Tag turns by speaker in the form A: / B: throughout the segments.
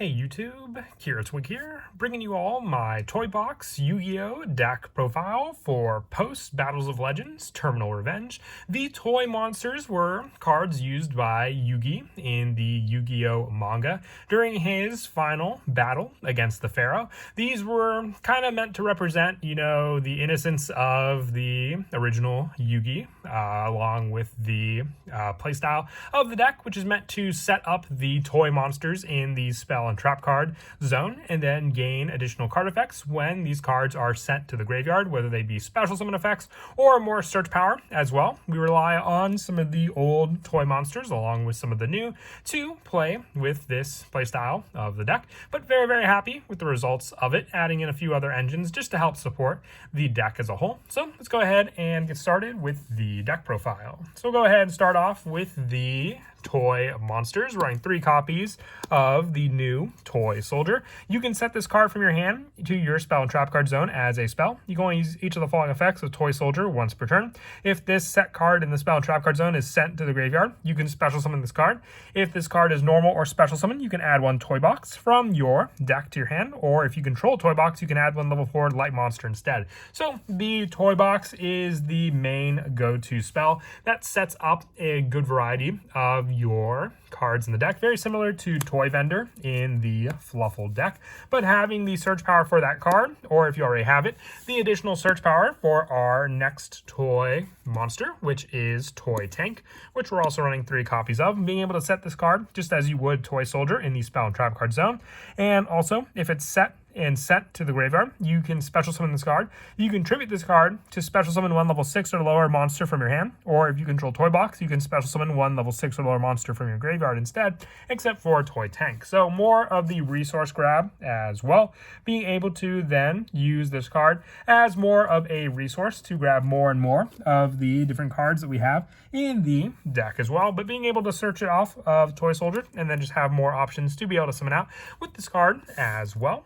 A: Hey YouTube, Kira Twig here, bringing you all my Toy Box Yu-Gi-Oh! Deck profile for post Battles of Legends Terminal Revenge. The toy monsters were cards used by Yugi in the Yu-Gi-Oh! Manga during his final battle against the Pharaoh. These were kind of meant to represent, the innocence of the original Yugi, along with the playstyle of the deck, which is meant to set up the toy monsters in the spell and trap card zone, and then gain additional card effects when these cards are sent to the graveyard, whether they be special summon effects or more search power as well. We rely on some of the old toy monsters along with some of the new to play with this playstyle of the deck, but very, very happy with the results of it, adding in a few other engines just to help support the deck as a whole. So let's go ahead and get started with the deck profile. So we'll go ahead and start off with the toy monsters, running 3 copies of the new toy soldier. You can set this card from your hand to your spell and trap card zone as a spell. You can only use each of the following effects of toy soldier once per turn. If this set card in the spell and trap card zone is sent to the graveyard, you can special summon this card. If this card is normal or special summon, you can add 1 toy box from your deck to your hand, or if you control toy box, you can add 1 level 4 light monster instead. So the toy box is the main go-to spell that sets up a good variety of your cards in the deck, very similar to Toy Vendor in the Fluffle deck, but having the search power for that card, or if you already have it, the additional search power for our next toy monster, which is Toy Tank, which we're also running 3 copies of, being able to set this card just as you would Toy Soldier in the spell and trap card zone. And also, if it's set and sent to the graveyard, you can special summon this card. You can tribute this card to special summon 1 level 6 or lower monster from your hand, or if you control Toy Box, you can special summon 1 level 6 or lower monster from your graveyard instead, except for Toy Tank. So more of the resource grab as well, being able to then use this card as more of a resource to grab more and more of the different cards that we have in the deck as well, but being able to search it off of Toy Soldier and then just have more options to be able to summon out with this card as well.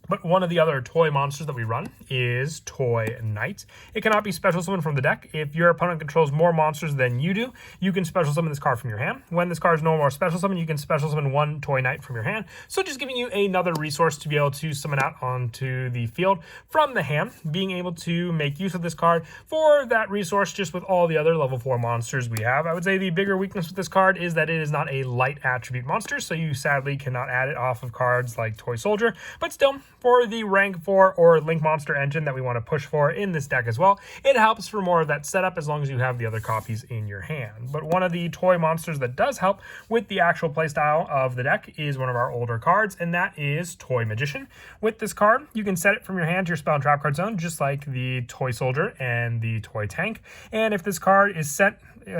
A: But one of the other toy monsters that we run is Toy Knight. It cannot be special summoned from the deck. If your opponent controls more monsters than you do, you can special summon this card from your hand. When this card is no more special summon, you can special summon 1 Toy Knight from your hand. So just giving you another resource to be able to summon out onto the field from the hand, being able to make use of this card for that resource just with all the other level 4 monsters we have. I would say the bigger weakness with this card is that it is not a light attribute monster, so you sadly cannot add it off of cards like Toy Soldier, but still, for the rank 4 or Link Monster engine that we want to push for in this deck as well, it helps for more of that setup as long as you have the other copies in your hand. But one of the toy monsters that does help with the actual playstyle of the deck is one of our older cards, and that is Toy Magician. With this card, you can set it from your hand to your spell and trap card zone, just like the Toy Soldier and the Toy Tank. And if this card is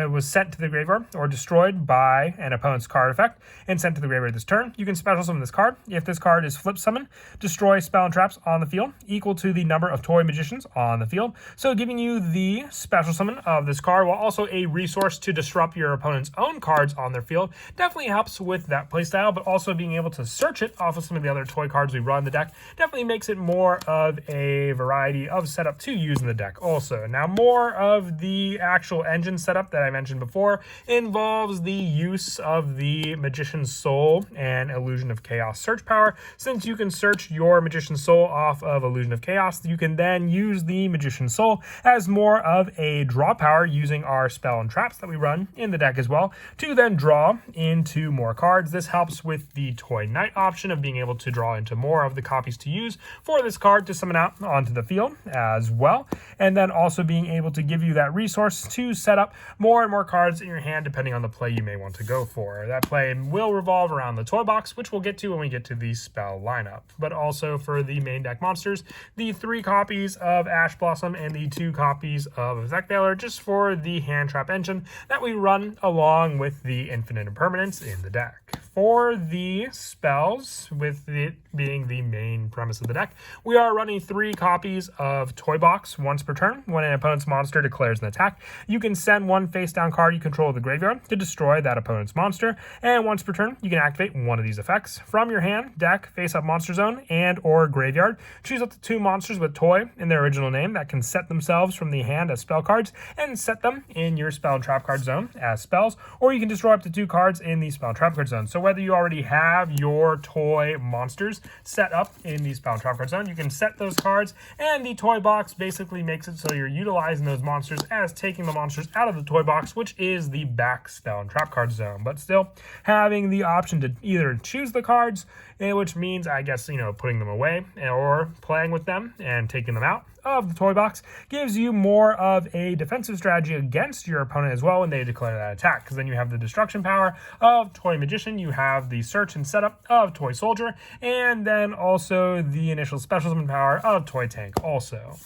A: was sent to the graveyard or destroyed by an opponent's card effect and sent to the graveyard this turn, you can special summon this card. If this card is flip summon, destroy spell and traps on the field equal to the number of toy magicians on the field. So giving you the special summon of this card while also a resource to disrupt your opponent's own cards on their field definitely helps with that playstyle, but also being able to search it off of some of the other toy cards we run in the deck definitely makes it more of a variety of setup to use in the deck also. Now, more of the actual engine setup that I mentioned before involves the use of the Magician's Soul and Illusion of Chaos search power. Since you can search your Magician's Soul off of Illusion of Chaos, you can then use the Magician's Soul as more of a draw power using our spell and traps that we run in the deck as well to then draw into more cards. This helps with the Toy Knight option of being able to draw into more of the copies to use for this card to summon out onto the field as well, and then also being able to give you that resource to set up more and more cards in your hand depending on the play you may want to go for. That play will revolve around the toy box, which we'll get to when we get to the spell lineup. But also for the main deck monsters, the 3 copies of Ash Blossom and the 2 copies of Effect Veiler just for the hand trap engine that we run along with the Infinite Impermanence in the deck. For the spells, with it being the main premise of the deck, we are running 3 copies of Toy Box once per turn. When an opponent's monster declares an attack, you can send 1 face-down card you control of the graveyard to destroy that opponent's monster, and once per turn, you can activate one of these effects. From your hand, deck, face-up monster zone, and or graveyard, choose up to 2 monsters with toy in their original name that can set themselves from the hand as spell cards, and set them in your spell and trap card zone as spells, or you can destroy up to 2 cards in the spell and trap card zone. So whether you already have your toy monsters set up in the spell and trap card zone, you can set those cards, and the toy box basically makes it so you're utilizing those monsters as taking the monsters out of the toy box, which is the back spell and trap card zone, but still having the option to either choose the cards, which means, I guess, putting them away or playing with them and taking them out of the toy box, gives you more of a defensive strategy against your opponent as well when they declare that attack, because then you have the destruction power of Toy Magician, you have the search and setup of Toy Soldier, and then also the initial special summon power of Toy Tank also.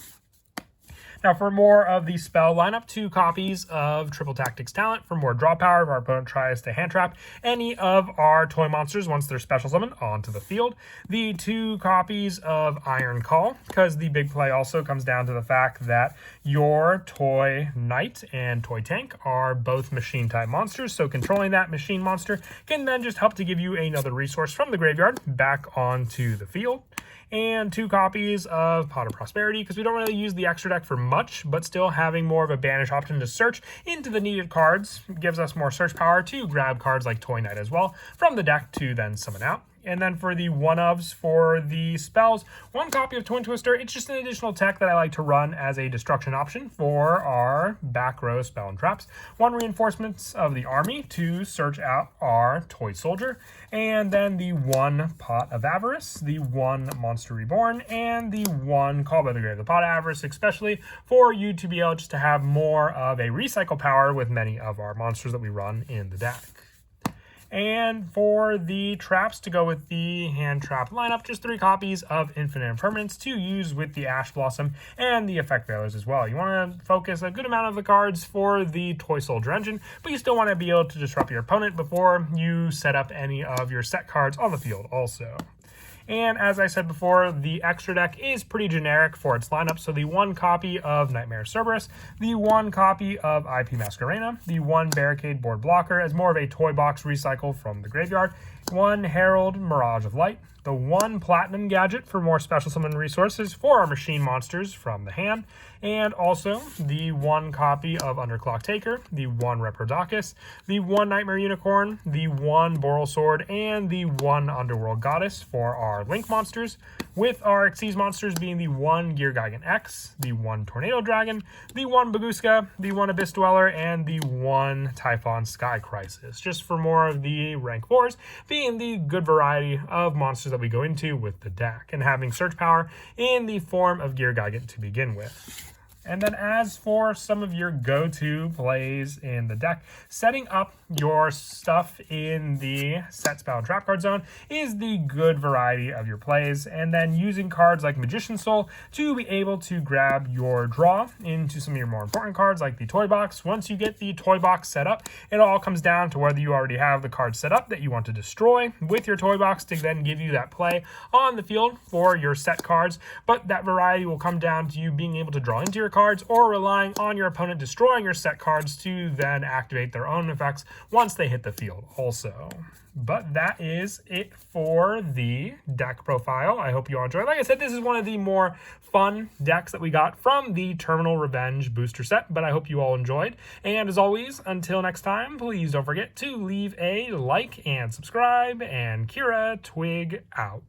A: Now, for more of the spell lineup, 2 copies of Triple Tactics Talent for more draw power if our opponent tries to hand trap any of our toy monsters once they're special summoned onto the field. The 2 copies of Iron Call, because the big play also comes down to the fact that your Toy Knight and Toy Tank are both machine type monsters, so controlling that machine monster can then just help to give you another resource from the graveyard back onto the field. And 2 copies of Pot of Prosperity, because we don't really use the extra deck for much, but still having more of a banish option to search into the needed cards gives us more search power to grab cards like Toy Knight as well from the deck to then summon out. And then for the one-ofs for the spells, 1 copy of Twin Twister. It's just an additional tech that I like to run as a destruction option for our back row spell and traps. 1 reinforcements of the army to search out our Toy Soldier. And then the 1 Pot of Avarice, the 1 Monster Reborn, and the 1 Call by the Grave. The Pot of Avarice, especially for you to be able just to have more of a recycle power with many of our monsters that we run in the deck. And for the traps to go with the hand trap lineup, just 3 copies of Infinite Impermanence to use with the Ash Blossom and the Effect Veilers as well. You want to focus a good amount of the cards for the Toy Soldier engine, but you still want to be able to disrupt your opponent before you set up any of your set cards on the field also. And as I said before, the extra deck is pretty generic for its lineup. So the 1 copy of Nightmare Cerberus, the 1 copy of IP Masquerena, the 1 Barricade Board Blocker as more of a toy box recycle from the graveyard, 1 Herald Mirage of Light, the 1 Platinum Gadget for more special summon resources for our machine monsters from the hand, and also the 1 copy of Underclock Taker, the 1 Reprodocus, the 1 Nightmare Unicorn, the 1 Boral Sword, and the 1 Underworld Goddess for our Link monsters, with our Xyz monsters being the 1 Gear Gigant X, the 1 Tornado Dragon, the 1 Baguska, the 1 Abyss Dweller, and the 1 Typhon Sky Crisis, just for more of the rank 4s, being the good variety of monsters that we go into with the deck, and having search power in the form of Gear Gigant to begin with. And then as for some of your go-to plays in the deck, setting up your stuff in the set spell and trap card zone is the good variety of your plays. And then using cards like Magician Soul to be able to grab your draw into some of your more important cards like the toy box. Once you get the toy box set up, it all comes down to whether you already have the cards set up that you want to destroy with your toy box to then give you that play on the field for your set cards. But that variety will come down to you being able to draw into your cards or relying on your opponent destroying your set cards to then activate their own effects once they hit the field also. But that is it for the deck profile. I hope you all enjoyed. Like I said, this is one of the more fun decks that we got from the Terminal Revenge booster set, but I hope you all enjoyed. And as always, until next time, please don't forget to leave a like and subscribe, and Kira Twig out.